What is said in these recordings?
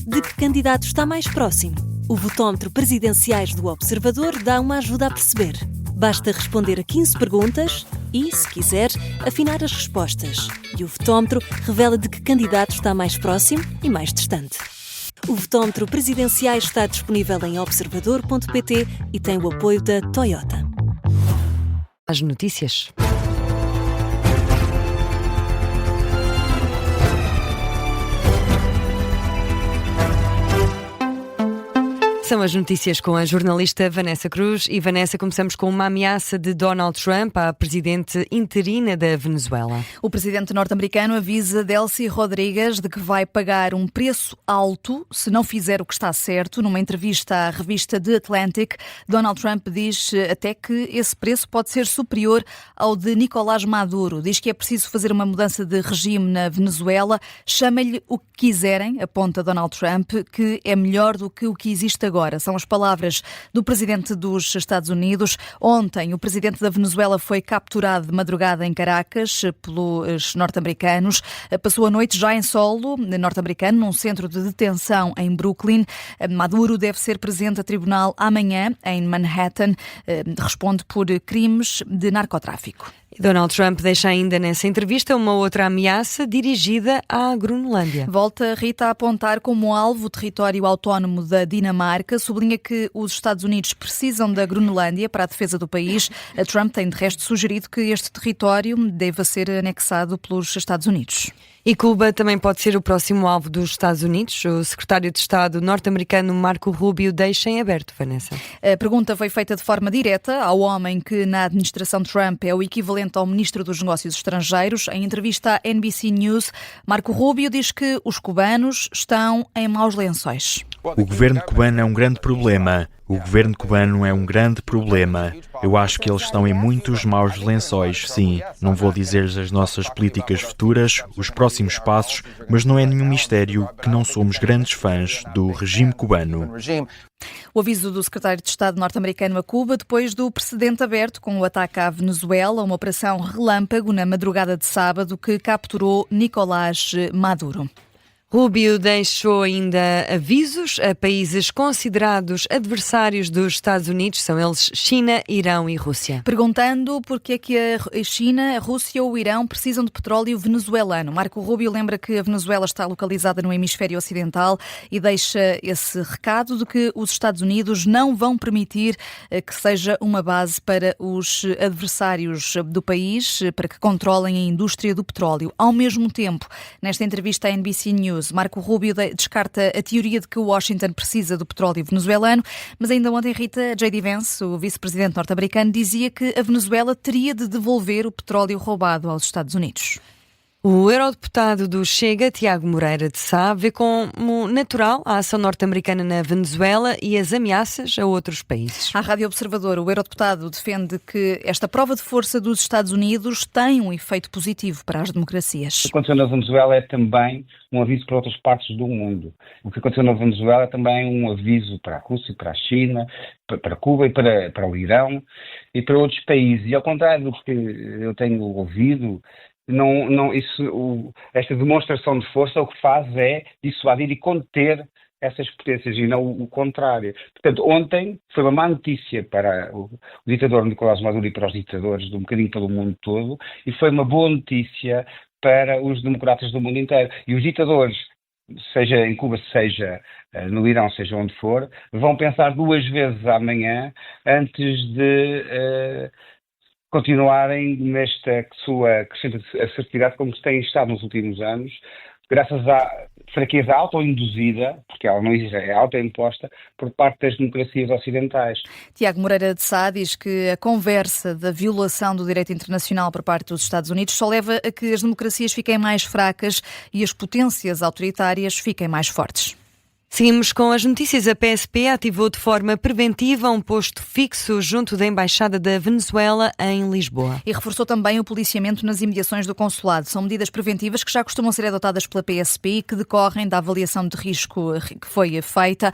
de que candidato está mais próximo? O votómetro Presidenciais do Observador dá uma ajuda a perceber. Basta responder a 15 perguntas e, se quiser, afinar as respostas. E o votómetro revela de que candidato está mais próximo e mais distante. O votómetro Presidenciais está disponível em observador.pt e tem o apoio da Toyota. As notícias. São as notícias com a jornalista Vanessa Cruz. E, Vanessa, começamos com uma ameaça de Donald Trump à presidente interina da Venezuela. O presidente norte-americano avisa Delcy Rodrigues de que vai pagar um preço alto se não fizer o que está certo. Numa entrevista à revista The Atlantic, Donald Trump diz até que esse preço pode ser superior ao de Nicolás Maduro. Diz que é preciso fazer uma mudança de regime na Venezuela. Chama-lhe o que quiserem, aponta Donald Trump, que é melhor do que o que existe agora. São as palavras do presidente dos Estados Unidos. Ontem, o presidente da Venezuela foi capturado de madrugada em Caracas pelos norte-americanos. Passou a noite já em solo norte-americano, num centro de detenção em Brooklyn. Maduro deve ser presente a tribunal amanhã, em Manhattan. Responde por crimes de narcotráfico. Donald Trump deixa ainda nessa entrevista uma outra ameaça dirigida à Groenlândia. Volta Rita a apontar como alvo o território autónomo da Dinamarca. Sublinha que os Estados Unidos precisam da Groenlândia para a defesa do país. A Trump tem, de resto, sugerido que este território deva ser anexado pelos Estados Unidos. E Cuba também pode ser o próximo alvo dos Estados Unidos. O secretário de Estado norte-americano Marco Rubio deixa em aberto, Vanessa. A pergunta foi feita de forma direta ao homem que na administração Trump é o equivalente ao ministro dos Negócios Estrangeiros. Em entrevista à NBC News, Marco Rubio diz que os cubanos estão em maus lençóis. O governo cubano é um grande problema. O governo cubano é um grande problema. Eu acho que eles estão em muitos maus lençóis, sim. Não vou dizer as nossas políticas futuras, os próximos passos, mas não é nenhum mistério que não somos grandes fãs do regime cubano. O aviso do secretário de Estado norte-americano a Cuba depois do precedente aberto com o ataque à Venezuela, uma operação relâmpago na madrugada de sábado que capturou Nicolás Maduro. Rubio deixou ainda avisos a países considerados adversários dos Estados Unidos, são eles China, Irão e Rússia. Perguntando porque é que a China, a Rússia ou o Irão precisam de petróleo venezuelano. Marco Rubio lembra que a Venezuela está localizada no hemisfério ocidental e deixa esse recado de que os Estados Unidos não vão permitir que seja uma base para os adversários do país, para que controlem a indústria do petróleo. Ao mesmo tempo, nesta entrevista à NBC News, Marco Rubio descarta a teoria de que Washington precisa do petróleo venezuelano, mas ainda ontem, Rita, J.D. Vance, o vice-presidente norte-americano, dizia que a Venezuela teria de devolver o petróleo roubado aos Estados Unidos. O eurodeputado do Chega, Tiago Moreira de Sá, vê como natural a ação norte-americana na Venezuela e as ameaças a outros países. À Rádio Observador, o eurodeputado defende que esta prova de força dos Estados Unidos tem um efeito positivo para as democracias. O que aconteceu na Venezuela é também um aviso para outras partes do mundo. O que aconteceu na Venezuela é também um aviso para a Rússia, para a China, para Cuba e para o Irão e para outros países. E ao contrário do que eu tenho ouvido, esta demonstração de força o que faz é dissuadir e conter essas potências e não o contrário. Portanto, ontem foi uma má notícia para o ditador Nicolás Maduro e para os ditadores de um bocadinho pelo mundo todo e foi uma boa notícia para os democratas do mundo inteiro. E os ditadores, seja em Cuba, seja no Irão, seja onde for, vão pensar duas vezes amanhã antes de continuarem nesta sua crescente assertividade como têm estado nos últimos anos, graças à fraqueza autoinduzida, porque ela não existe, é autoimposta, por parte das democracias ocidentais. Tiago Moreira de Sá diz que a conversa da violação do direito internacional por parte dos Estados Unidos só leva a que as democracias fiquem mais fracas e as potências autoritárias fiquem mais fortes. Seguimos com as notícias. A PSP ativou de forma preventiva um posto fixo junto da Embaixada da Venezuela em Lisboa. E reforçou também o policiamento nas imediações do consulado. São medidas preventivas que já costumam ser adotadas pela PSP e que decorrem da avaliação de risco que foi feita,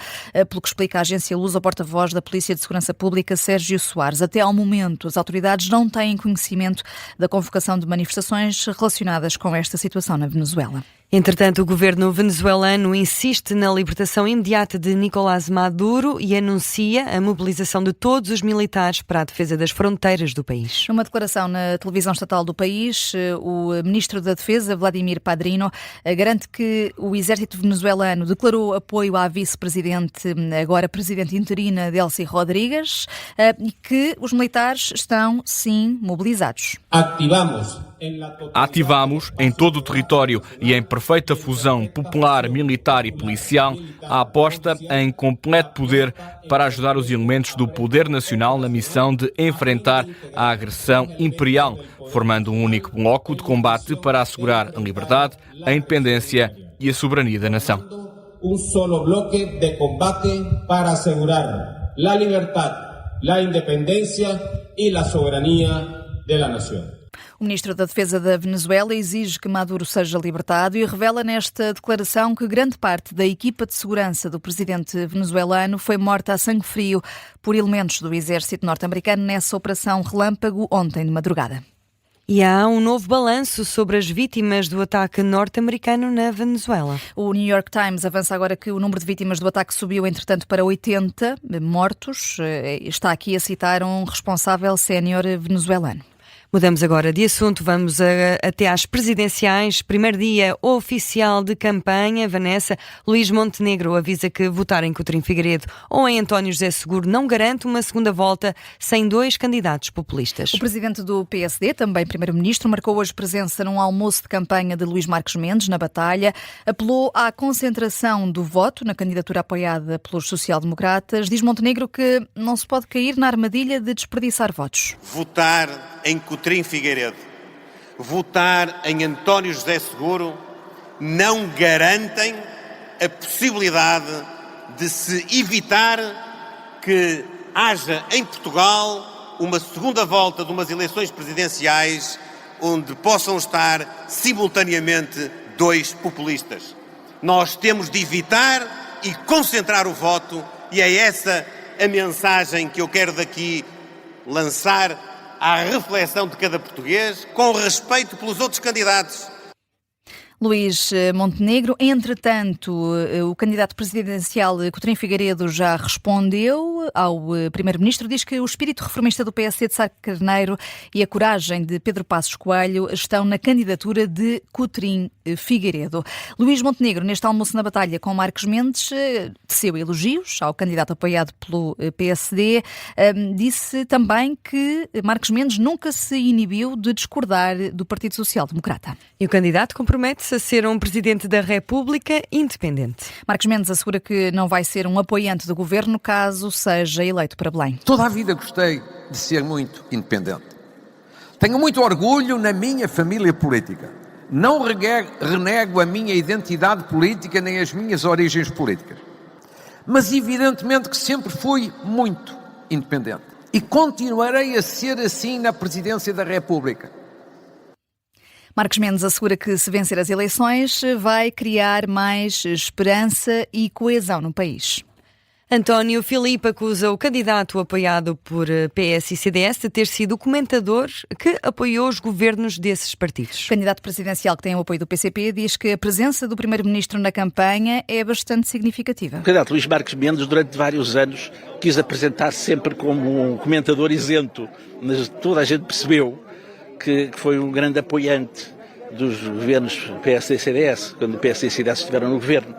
pelo que explica a agência Luz, ao porta-voz da Polícia de Segurança Pública, Sérgio Soares. Até ao momento, as autoridades não têm conhecimento da convocação de manifestações relacionadas com esta situação na Venezuela. Entretanto, o governo venezuelano insiste na libertação imediata de Nicolás Maduro e anuncia a mobilização de todos os militares para a defesa das fronteiras do país. Numa declaração na televisão estatal do país, o ministro da Defesa, Vladimir Padrino, garante que o exército venezuelano declarou apoio à vice-presidente, agora presidente interina, Delcy Rodríguez, e que os militares estão, sim, mobilizados. Ativamos em todo o território e em perfeita fusão popular, militar e policial a aposta em completo poder para ajudar os elementos do poder nacional na missão de enfrentar a agressão imperial, formando um único bloco de combate para assegurar a liberdade, a independência e a soberania da nação. Um solo bloque de combate para assegurar a liberdade, a independência e a soberania da nação. O ministro da Defesa da Venezuela exige que Maduro seja libertado e revela nesta declaração que grande parte da equipa de segurança do presidente venezuelano foi morta a sangue frio por elementos do exército norte-americano nessa operação relâmpago ontem de madrugada. E há um novo balanço sobre as vítimas do ataque norte-americano na Venezuela. O New York Times avança agora que o número de vítimas do ataque subiu, entretanto, para 80 mortos. Está aqui a citar um responsável sénior venezuelano. Mudamos agora de assunto, vamos até às presidenciais. Primeiro dia oficial de campanha. Vanessa, Luís Montenegro avisa que votar em Coutinho Figueiredo ou em António José Seguro não garante uma segunda volta sem dois candidatos populistas. O presidente do PSD, também primeiro-ministro, marcou hoje presença num almoço de campanha de Luís Marques Mendes, na Batalha. Apelou à concentração do voto na candidatura apoiada pelos social-democratas. Diz Montenegro que não se pode cair na armadilha de desperdiçar votos. Votar em Coutinho Figueiredo, votar em António José Seguro não garantem a possibilidade de se evitar que haja em Portugal uma segunda volta de umas eleições presidenciais onde possam estar simultaneamente dois populistas. Nós temos de evitar e concentrar o voto e é essa a mensagem que eu quero daqui lançar à reflexão de cada português, com respeito pelos outros candidatos. Luís Montenegro. Entretanto, o candidato presidencial Coutinho Figueiredo já respondeu ao primeiro-ministro. Diz que o espírito reformista do PSD de Sá Carneiro e a coragem de Pedro Passos Coelho estão na candidatura de Coutinho Figueiredo. Luís Montenegro, neste almoço na Batalha com Marques Mendes, teceu elogios ao candidato apoiado pelo PSD. Disse também que Marques Mendes nunca se inibiu de discordar do Partido Social Democrata. E o candidato compromete-se a ser um presidente da República independente. Marques Mendes assegura que não vai ser um apoiante do governo caso seja eleito para Belém. Toda a vida gostei de ser muito independente. Tenho muito orgulho na minha família política. Não renego a minha identidade política nem as minhas origens políticas. Mas evidentemente que sempre fui muito independente. E continuarei a ser assim na presidência da República. Marques Mendes assegura que, se vencer as eleições, vai criar mais esperança e coesão no país. António Filipe acusa o candidato apoiado por PS e CDS de ter sido o comentador que apoiou os governos desses partidos. O candidato presidencial que tem o apoio do PCP diz que a presença do primeiro-ministro na campanha é bastante significativa. O candidato Luís Marques Mendes, durante vários anos, quis apresentar-se sempre como um comentador isento, mas toda a gente percebeu que foi um grande apoiante dos governos PS e CDS, quando o PS e CDS estiveram no governo.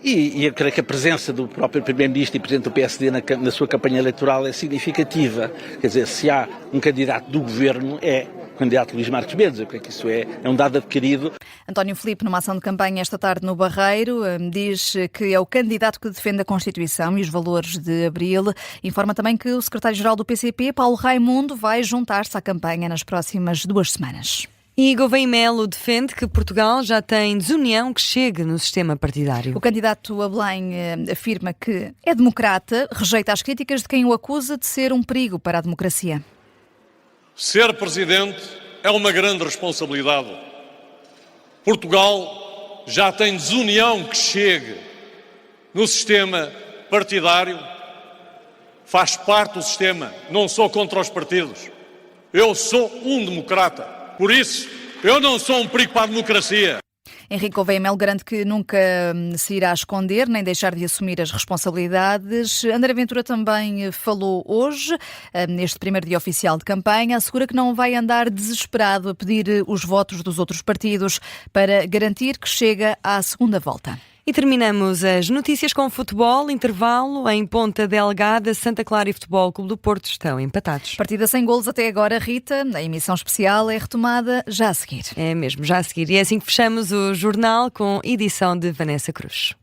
E eu creio que a presença do próprio Primeiro-Ministro e Presidente do PSD na sua campanha eleitoral é significativa. Quer dizer, se há um candidato do governo, é o candidato Luís Marques Mendes. Eu creio que isso é um dado adquirido. António Filipe, numa ação de campanha esta tarde no Barreiro, diz que é o candidato que defende a Constituição e os valores de Abril. Informa também que o secretário-geral do PCP, Paulo Raimundo, vai juntar-se à campanha nas próximas 2 semanas. E Gouveia Melo defende que Portugal já tem desunião que chegue no sistema partidário. O candidato a Belém afirma que é democrata, rejeita as críticas de quem o acusa de ser um perigo para a democracia. Ser presidente é uma grande responsabilidade. Portugal já tem desunião que chegue no sistema partidário. Faz parte do sistema. Não sou contra os partidos. Eu sou um democrata. Por isso, eu não sou um perigo para a democracia. Henrique Gouveia Melo garante que nunca se irá esconder nem deixar de assumir as responsabilidades. André Ventura também falou hoje, neste primeiro dia oficial de campanha, assegura que não vai andar desesperado a pedir os votos dos outros partidos para garantir que chega à segunda volta. E terminamos as notícias com futebol. Intervalo em Ponta Delgada. Santa Clara e Futebol Clube do Porto estão empatados. Partida sem golos até agora, Rita. A emissão especial é retomada já a seguir. É mesmo, já a seguir. E é assim que fechamos o jornal com edição de Vanessa Cruz.